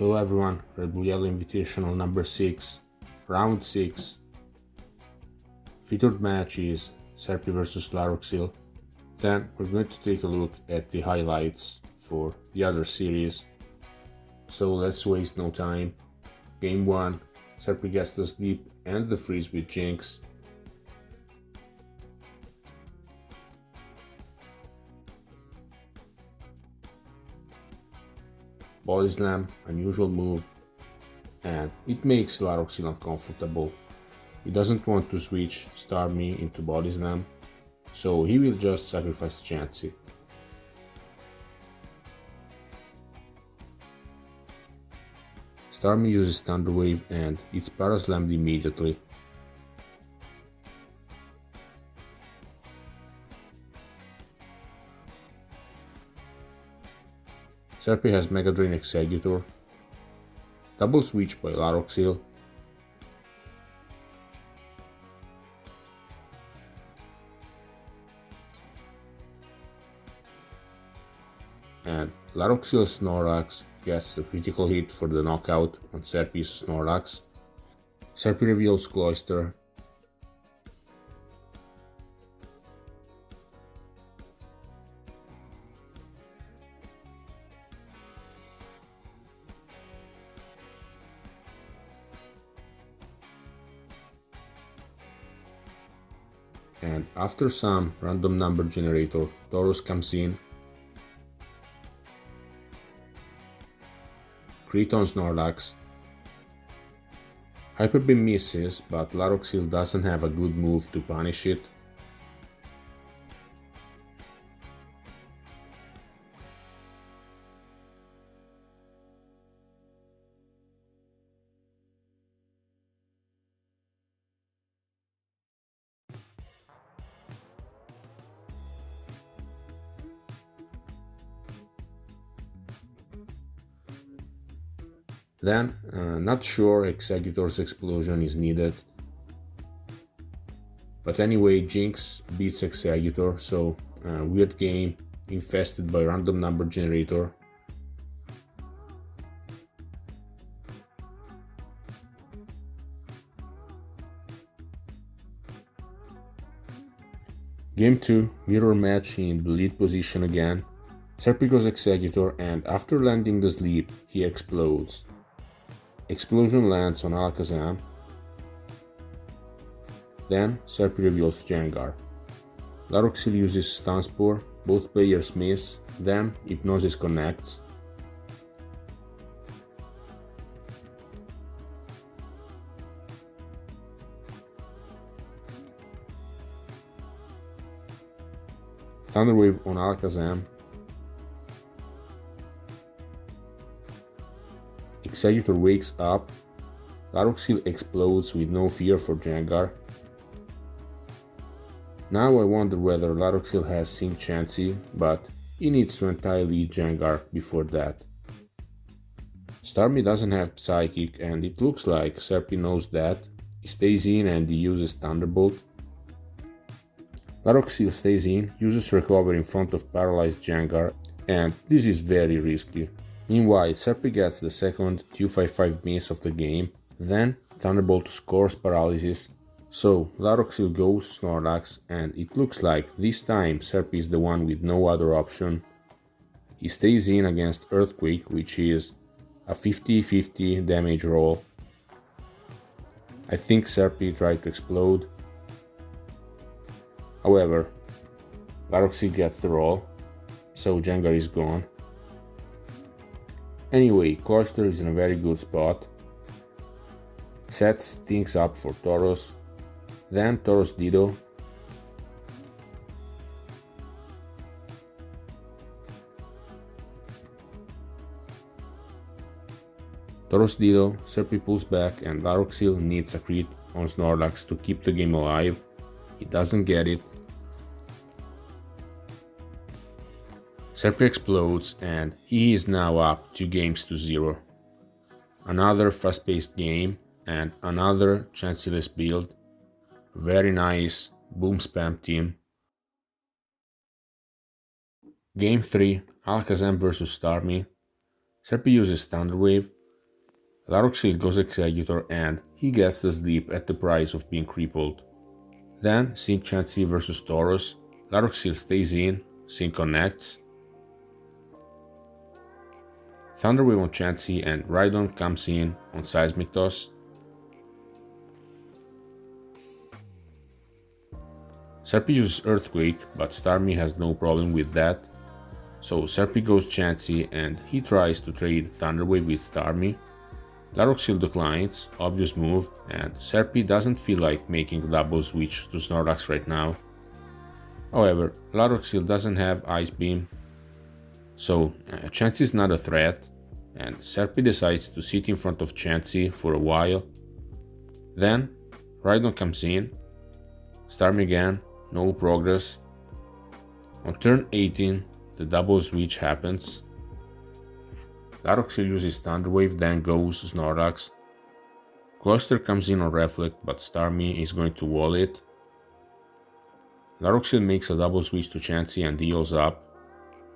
Hello everyone, RBY Invitational number 6, round 6. Featured match is Serpi vs Laroxyl. Then we're going to take a look at the highlights for the other series. So let's waste no time. Game 1, Serpi gets the sleep and the freeze with Jinx. Body Slam, unusual move, and it makes Laroxyl uncomfortable. He doesn't want to switch Starmie into Body Slam, so he will just sacrifice Chansey. Starmie uses Thunder Wave and it's Paraslammed immediately. Serpi has Mega Drain Executor, double switch by Laroxyl, and Laroxyl's Snorlax gets the critical hit for the knockout on Serpi's Snorlax. Serpi reveals Cloyster, and after some random number generator, Tauros comes in, crit on Snorlax. Hyper Beam misses, but Laroxyl doesn't have a good move to punish it. Then, not sure Executor's explosion is needed. But anyway, Jinx beats Executor, so weird game infested by random number generator. Game 2, mirror match in the lead position again. Serpi goes Executor and after landing the sleep, he explodes. Explosion lands on Alakazam. Then Serpi reveals Gengar. Laroxyl uses Stun Spore, both players miss, then Hypnosis connects. Thunder Wave on Alakazam. Executor wakes up, Laroxyl explodes with no fear for Gengar. Now I wonder whether Laroxyl has seen Chansey, but he needs to entirely eat Gengar before that. Starmie doesn't have Psychic and it looks like Serpi knows that. He stays in and he uses Thunderbolt. Laroxyl stays in, uses Recover in front of paralyzed Gengar, and this is very risky. Meanwhile, Serpi gets the second 255 miss of the game, then Thunderbolt scores Paralysis. So Laroxyl goes Snorlax and it looks like this time Serpi is the one with no other option. He stays in against Earthquake, which is a 50-50 damage roll. I think Serpi tried to explode. However, Laroxyl gets the roll, so Gengar is gone. Anyway, Cloyster is in a very good spot. Sets things up for Tauros. Then Tauros Diegolh. Tauros Diegolh, Serpi pulls back and Laroxyl needs a crit on Snorlax to keep the game alive. He doesn't get it. Serpi explodes and he is now up 2-0. Another fast-paced game and another Chanceless build. Very nice boom spam team. Game 3, Alakazam vs Starmie. Serpi uses Thunder Wave, Laroxyl goes Executor and he gets the sleep at the price of being crippled. Then Sync Chansey vs Tauros, Laroxyl stays in, Sync connects, Thunderwave on Chansey and Rhydon comes in on Seismic Toss. Serpi uses Earthquake, but Starmie has no problem with that. So Serpi goes Chansey and he tries to trade Thunderwave with Starmie. Laroxyl declines, obvious move, and Serpi doesn't feel like making a double switch to Snorlax right now. However, Laroxyl doesn't have Ice Beam, so Chansey is not a threat, and Serpi decides to sit in front of Chansey for a while. Then Rhydon comes in, Starmie again, no progress. On turn 18, the double switch happens. Laroxyl uses Thunderwave, then goes Snorlax. Cloyster comes in on Reflect, but Starmie is going to wall it. Laroxyl makes a double switch to Chansey and heals up,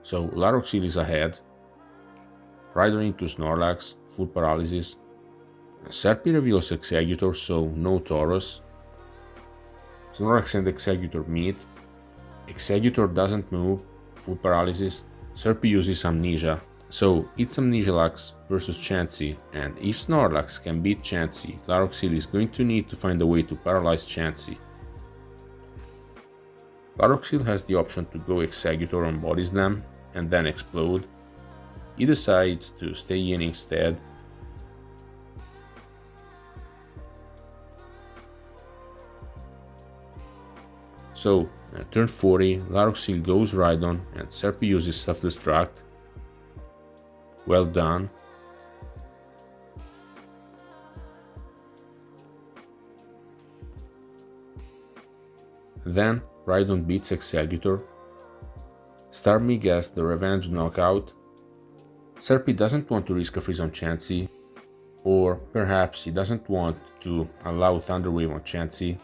so Laroxyl is ahead. Rhydon into Snorlax, full paralysis. Serpi reveals Executor, so no Tauros. Snorlax and Executor meet. Executor doesn't move, full paralysis. Serpi uses Amnesia, so it's Amnesialax versus Chansey, and if Snorlax can beat Chansey, Laroxyl is going to need to find a way to paralyze Chansey. Laroxyl has the option to go Executor on Body Slam and then explode. He decides to stay in instead. So, at turn 40, Laroxyl goes Rhydon and Serpi uses Self-Destruct. Well done. Then Rhydon beats Executor. Starmie gets the Revenge knockout. Serpi doesn't want to risk a freeze on Chansey, or perhaps he doesn't want to allow Thunderwave on Chansey,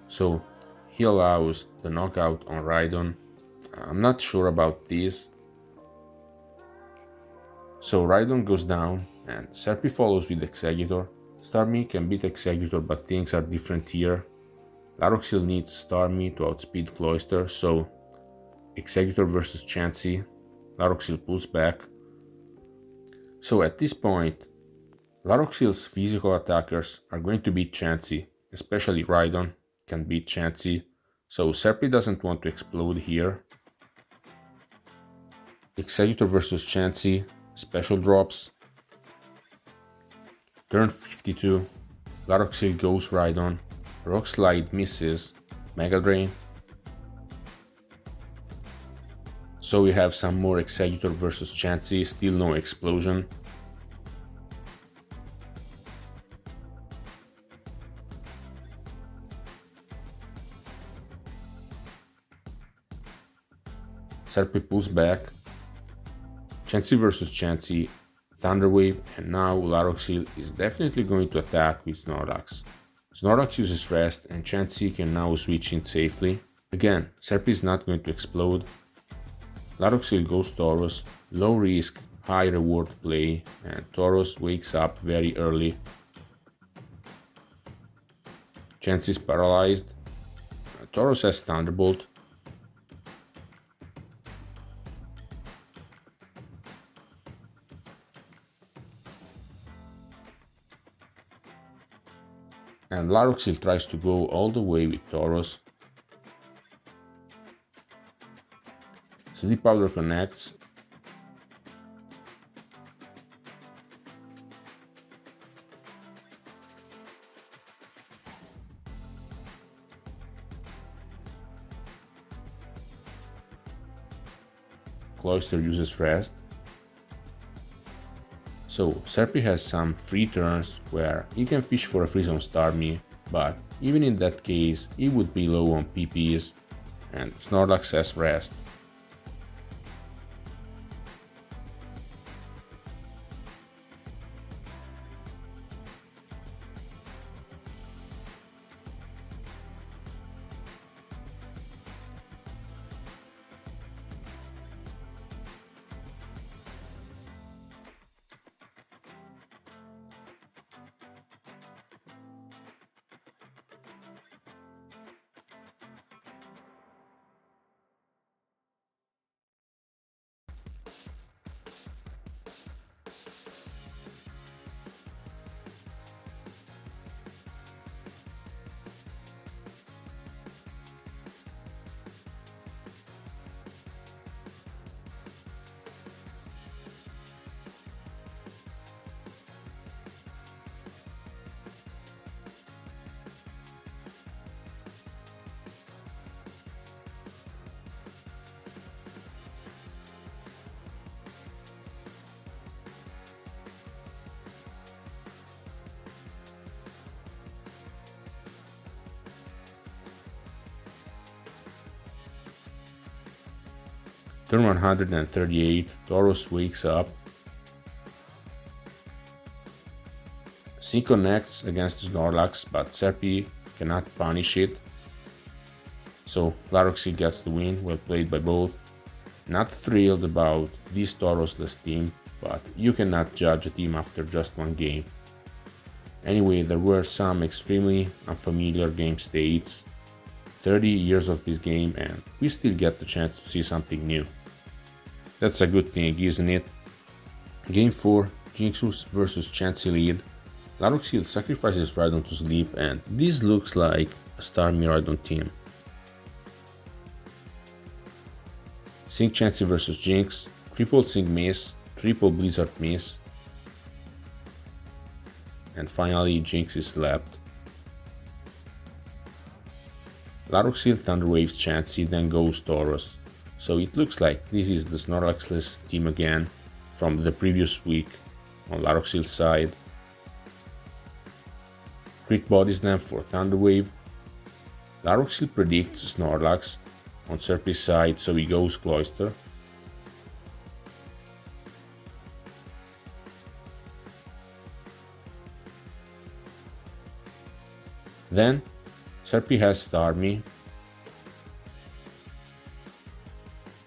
so he allows the knockout on Rhydon. I'm not sure about this. So Rhydon goes down and Serpi follows with Executor. Starmie can beat Executor, but things are different here. Laroxyl needs Starmie to outspeed Cloyster, so Executor versus Chansey. Laroxyl pulls back. So at this point, Laroxyl's physical attackers are going to beat Chansey, especially Rhydon can beat Chansey, so Serpi doesn't want to explode here. Executor versus Chansey, special drops. Turn 52, Laroxyl goes Rhydon, Rock Slide misses, Mega Drain. So we have some more Executor versus Chansey, still no explosion. Serpi pulls back. Chansey versus Chansey, Thunderwave, and now Laroxyl is definitely going to attack with Snorlax. Snorlax uses Rest and Chansey can now switch in safely. Again, Serpi is not going to explode. Laroxyl goes Tauros, low risk, high reward play, and Tauros wakes up very early. Chansey is paralyzed. Tauros has Thunderbolt. And Laroxyl tries to go all the way with Tauros. Sleep Powder connects. Cloyster uses Rest. So Serpi has some free turns where he can fish for a freeze on Starmie, but even in that case he would be low on PPs, and Snorlax has Rest. Turn 138, Tauros wakes up. Sync connects against Snorlax, but Serpi cannot punish it. So Laroxyl gets the win, well played by both. Not thrilled about this Tauros-less team, but you cannot judge a team after just one game. Anyway, there were some extremely unfamiliar game states. 30 years of this game and we still get the chance to see something new. That's a good thing, isn't it? Game 4, Jinxus vs Chansey lead. Laroxyl sacrifices Rhydon to sleep and this looks like a Starmie Rhydon team. Sync Chansey vs Jinx, triple Sync miss, triple Blizzard miss. And finally Jinx is slapped. Laroxyl Thunderwaves Chansey, then goes Tauros. So it looks like this is the Snorlax-less team again from the previous week on Laroxyl's side. Crit Body Slam for Thunderwave. Laroxyl predicts Snorlax on Serpi's side, so he goes Cloyster. Then Serpi has Starmie,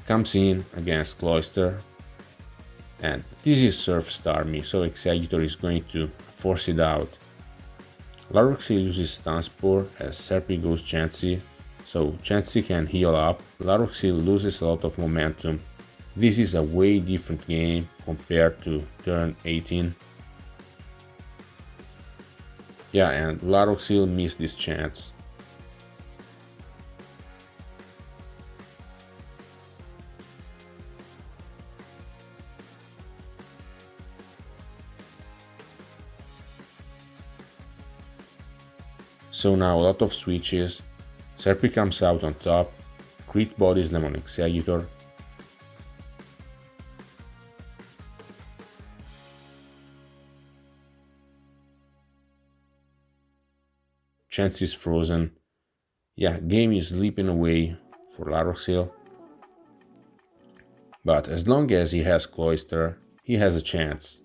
comes in against Cloyster, and this is Surf Starmie, so Exeggutor is going to force it out. Laroxyl uses Stun Spore as Serpi goes Chansey, so Chansey can heal up. Laroxyl loses a lot of momentum. This is a way different game compared to turn 18. Yeah, and Laroxyl missed this chance. So now a lot of switches. Serpi comes out on top, Crit Body Slam on Exeggutor. Chansey is frozen. Yeah, game is slipping away for Laroxyl. But as long as he has Cloyster, he has a chance.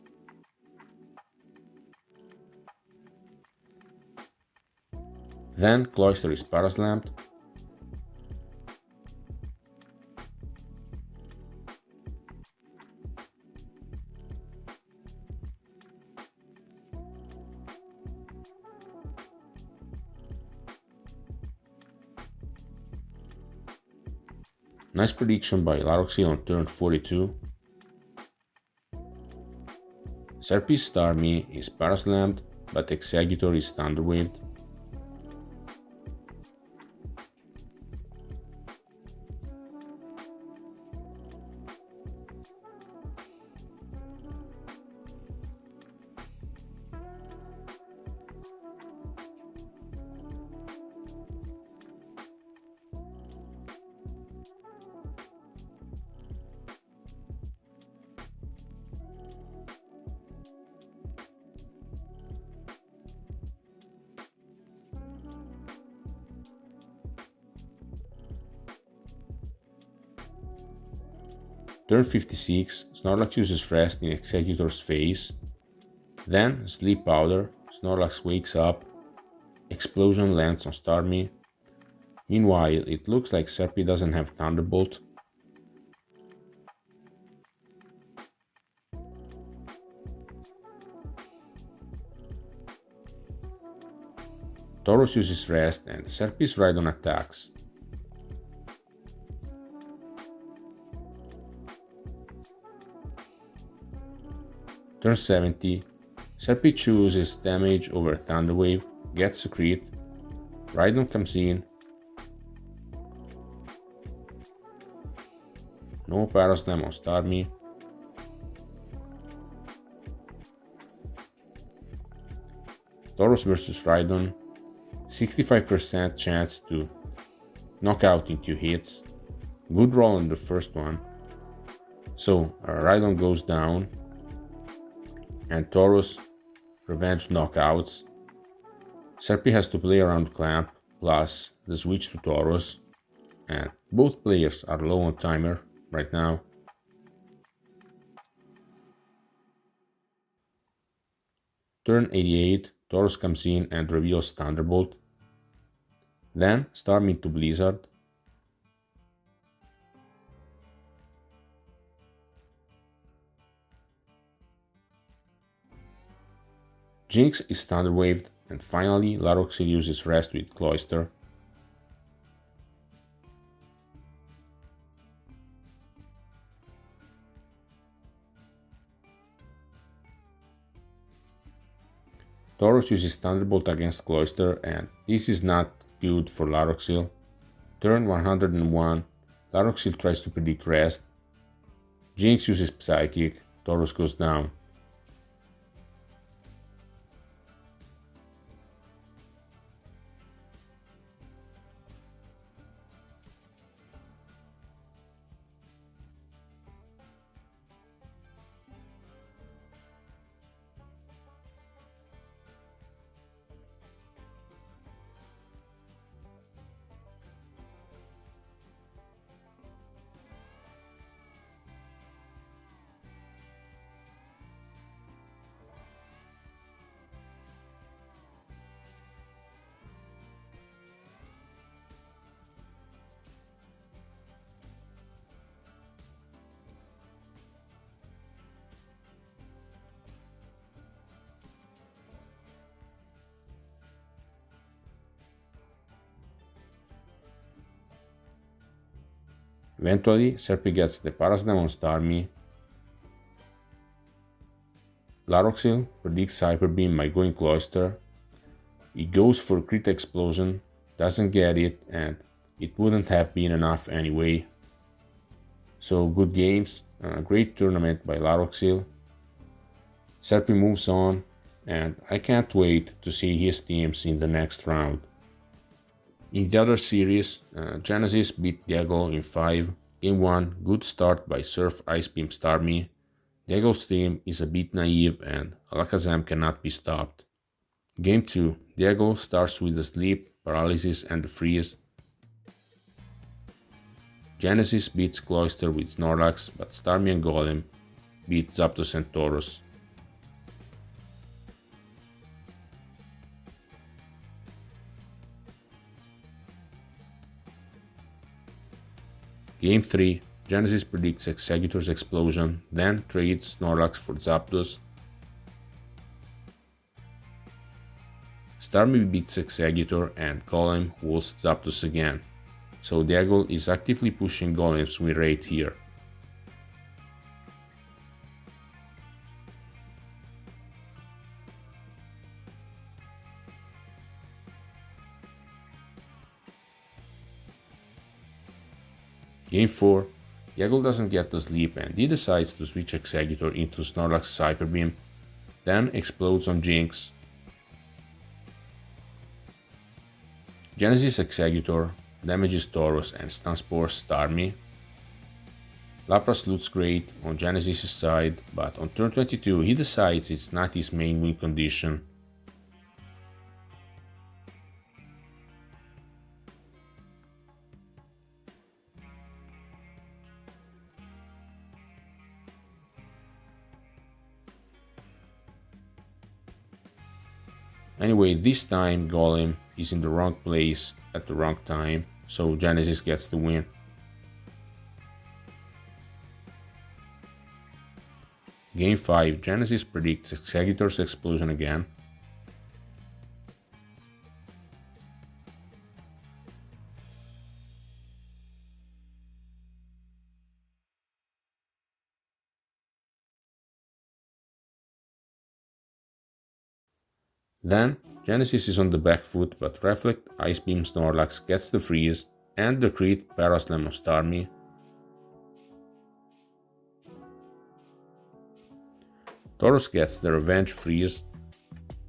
Then Cloyster is Paraslammed. Nice prediction by Laroxyl on turn 42. Serpi's Starmie is Paraslammed, but Exeggutor is Thunderwaved. Turn 56, Snorlax uses Rest in Exeggutor's face. Then Sleep Powder, Snorlax wakes up. Explosion lands on Starmie. Meanwhile, it looks like Serpi doesn't have Thunderbolt. Tauros uses Rest and Serpi's Rhydon attacks. Turn 70, Serpi chooses damage over Thunderwave, gets a crit, Rhydon comes in, no Paraslam on Starmie, Tauros vs Rhydon, 65% chance to knock out in 2 hits, good roll on the first one, so Rhydon goes down, and Tauros revenge knockouts. Serpi has to play around Clamp plus the switch to Tauros, and both players are low on timer, right now. Turn 88, Tauros comes in and reveals Thunderbolt. Then Storm into Blizzard. Jinx is Thunderwaved, and finally Laroxyl uses Rest with Cloyster. Tauros uses Thunderbolt against Cloyster, and this is not good for Laroxyl. Turn 101, Laroxyl tries to predict Rest. Jinx uses Psychic, Tauros goes down. Eventually, Serpi gets the Parasdemon Starmie. Laroxyl predicts Hyper Beam by going Cloyster. He goes for Crit Explosion, doesn't get it, and it wouldn't have been enough anyway. So good games, a great tournament by Laroxyl. Serpi moves on, and I can't wait to see his teams in the next round. In the other series, Genesis beat Diegolh in 5. Game 1, good start by Surf Ice Beam Starmie. Diegolh's team is a bit naive and Alakazam cannot be stopped. Game 2, Diegolh starts with the Sleep, Paralysis and the Freeze. Genesis beats Cloyster with Snorlax, but Starmie and Golem beat Zapdos and Tauros. Game 3, Genesis predicts Exeggutor's Explosion, then trades Snorlax for Zapdos. Starmie beats Exeggutor and Golem walls Zapdos again, so Diegolh is actively pushing Golem's win rate here. Game 4, Diegolh doesn't get the sleep and he decides to switch Exeggutor into Snorlax's Hyper Beam, then explodes on Jinx. Genesis Exeggutor damages Tauros and Stun-Spores Starmie. Lapras looks great on Genesis' side, but on turn 22 he decides it's not his main win condition. Anyway, this time Golem is in the wrong place at the wrong time, so Genesis gets the win. Game 5, Genesis predicts Exeggutor's Explosion again. Then, Genesis is on the back foot, but Reflect Ice Beam Snorlax gets the freeze and the crit Paraslam on Starmie. Tauros gets the revenge freeze.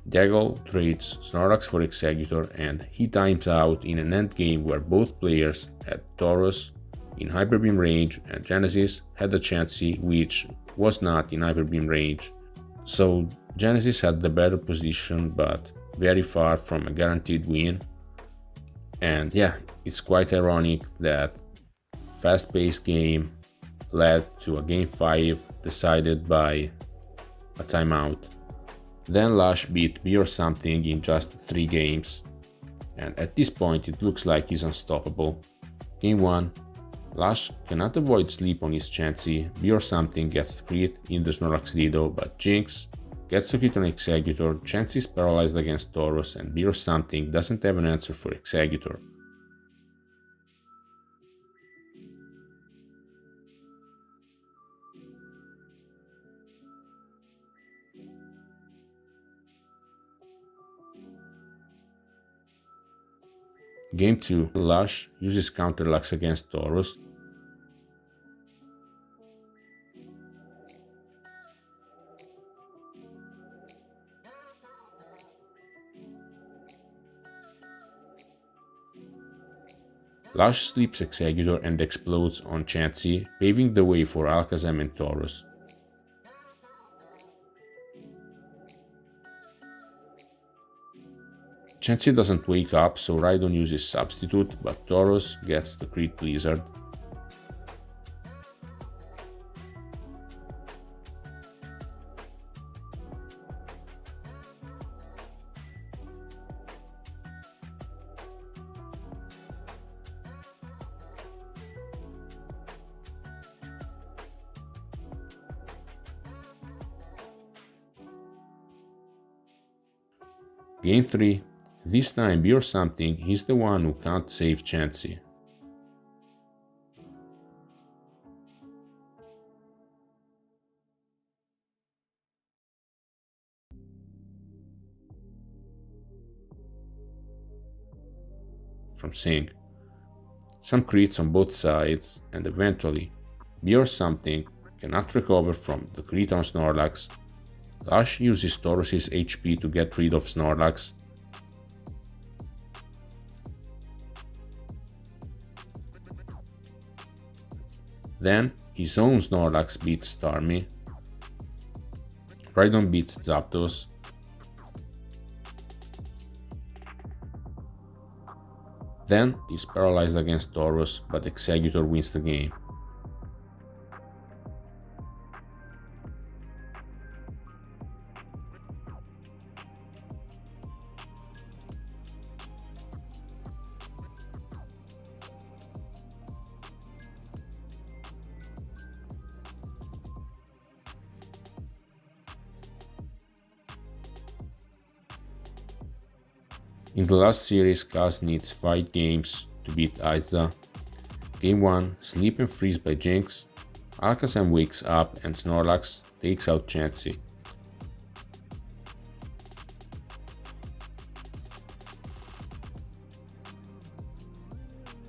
Diegolh trades Snorlax for Exeggutor and he times out in an endgame where both players had Tauros in Hyper Beam range and Genesis had a Chansey which was not in Hyper Beam range. So Genesis had the better position but very far from a guaranteed win. And yeah, it's quite ironic that fast-paced game led to a Game 5 decided by a timeout. Then Lusch beat BeeOrSomething in just 3 games, and at this point it looks like he's unstoppable. Game 1, Lusch cannot avoid sleep on his Chansey, BeeOrSomething gets the crit in the Laroxyl, but Jinx gets the crit on Executor, Chansey is paralyzed against Tauros, and BeeOrSomething doesn't have an answer for Executor. Game 2, Lusch uses Counter Lux against Tauros. Lusch sleeps Executor and explodes on Chansey, paving the way for Alakazam and Tauros. Chansey doesn't wake up, so Rhydon uses Substitute, but Tauros gets the crit Blizzard. Game 3. This time BeeOrSomething is the one who can't save Chansey. From Sing. Some crits on both sides, and eventually BeeOrSomething cannot recover from the crit on Snorlax. Lusch uses Tauros' HP to get rid of Snorlax. Then his own Snorlax beats Starmie. Rhydon beats Zapdos. Then he's paralyzed against Tauros, but Executor wins the game. In the last series, Kaz needs 5 games to beat Isza. Game 1, Sleep and Freeze by Jinx. Alakazam wakes up and Snorlax takes out Chansey.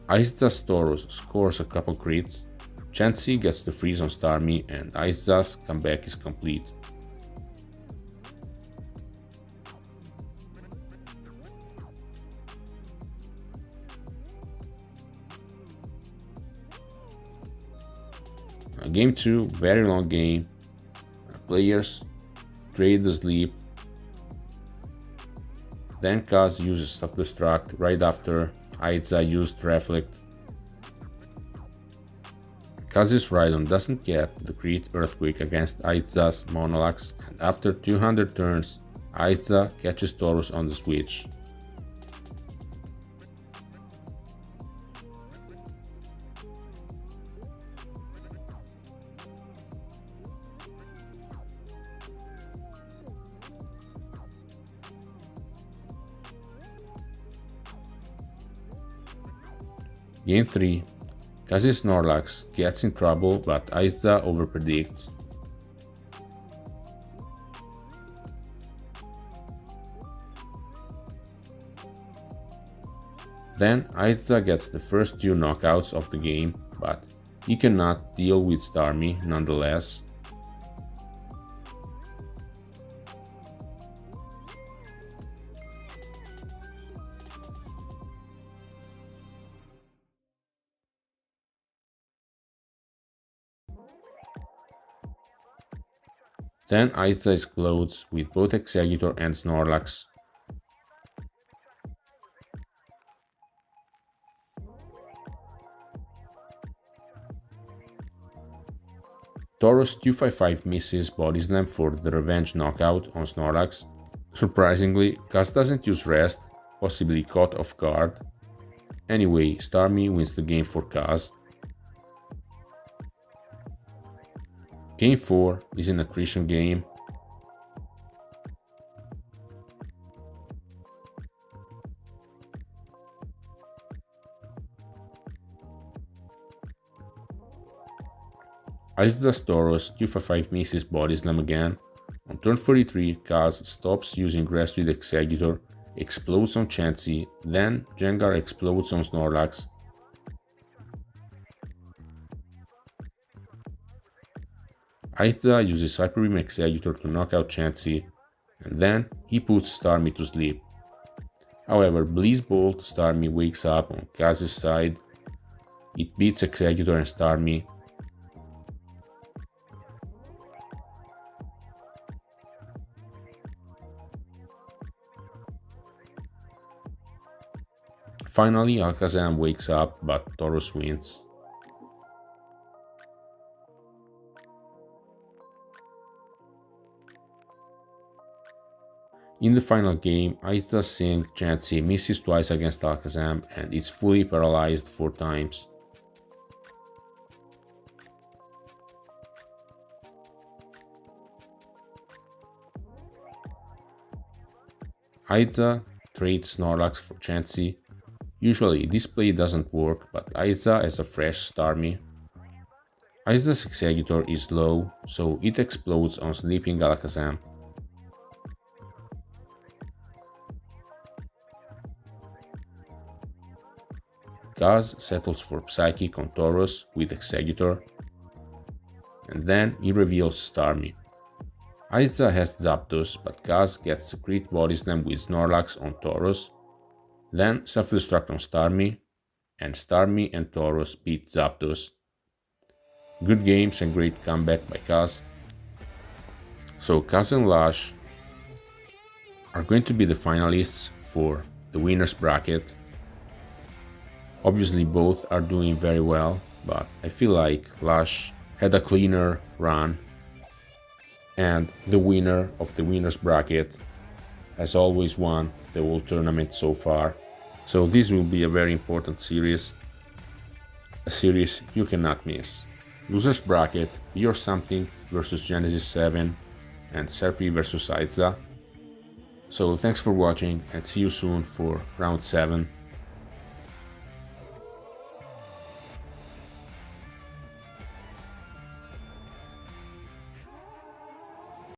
Isza's Tauros scores a couple crits. Chansey gets the freeze on Starmie and Isza's comeback is complete. Game 2, very long game. Players trade the sleep. Then Kaz uses Self-Destruct right after Isza used Reflect. Kaz's Rhydon doesn't get the crit Earthquake against Isza's Monolax, and after 200 turns, Isza catches Tauros on the switch. Game 3. Kaz's Snorlax gets in trouble, but Isza overpredicts. Then Isza gets the first 2 knockouts of the game, but he cannot deal with Starmie nonetheless. Then Isza explodes with both Executor and Snorlax. Tauros 255 misses Body Slam for the revenge knockout on Snorlax. Surprisingly, Kaz doesn't use Rest, possibly caught off guard. Anyway, Starmie wins the game for Kaz. Game 4 is an attrition game. Isza's Tauros 255 misses Body Slam again. On turn 43, Kaz stops using Rest with Exeggutor, explodes on Chansey, then Gengar explodes on Snorlax. Isza uses Hyper Beam Exeggutor to knock out Chansey, and then he puts Starmie to sleep. However, Blizz Bolt Starmie wakes up on Kaz's side. It beats Exeggutor and Starmie. Finally, Alakazam wakes up, but Tauros wins. In the final game, Isza Sing Chansey misses twice against Alakazam and is fully paralyzed 4 times. Isza trades Snorlax for Chansey. Usually this play doesn't work, but Isza has a fresh Starmie. Isza's Exeggutor is low, so it explodes on sleeping Alakazam. Kaz settles for Psychic on Tauros with Exeggutor, and then he reveals Starmie. Isza has Zapdos, but Kaz gets a crit Body Slam with Snorlax on Tauros, then Self-Destruct on Starmie and Tauros beat Zapdos. Good games and great comeback by Kaz. So Kaz and Lusch are going to be the finalists for the winner's bracket. Obviously both are doing very well, but I feel like Lusch had a cleaner run, and the winner of the winner's bracket has always won the whole tournament so far. So this will be a very important series, a series you cannot miss. Loser's bracket, BeeOrSomething versus Genesis 7 and Serpi versus Isza. So thanks for watching and see you soon for round 7.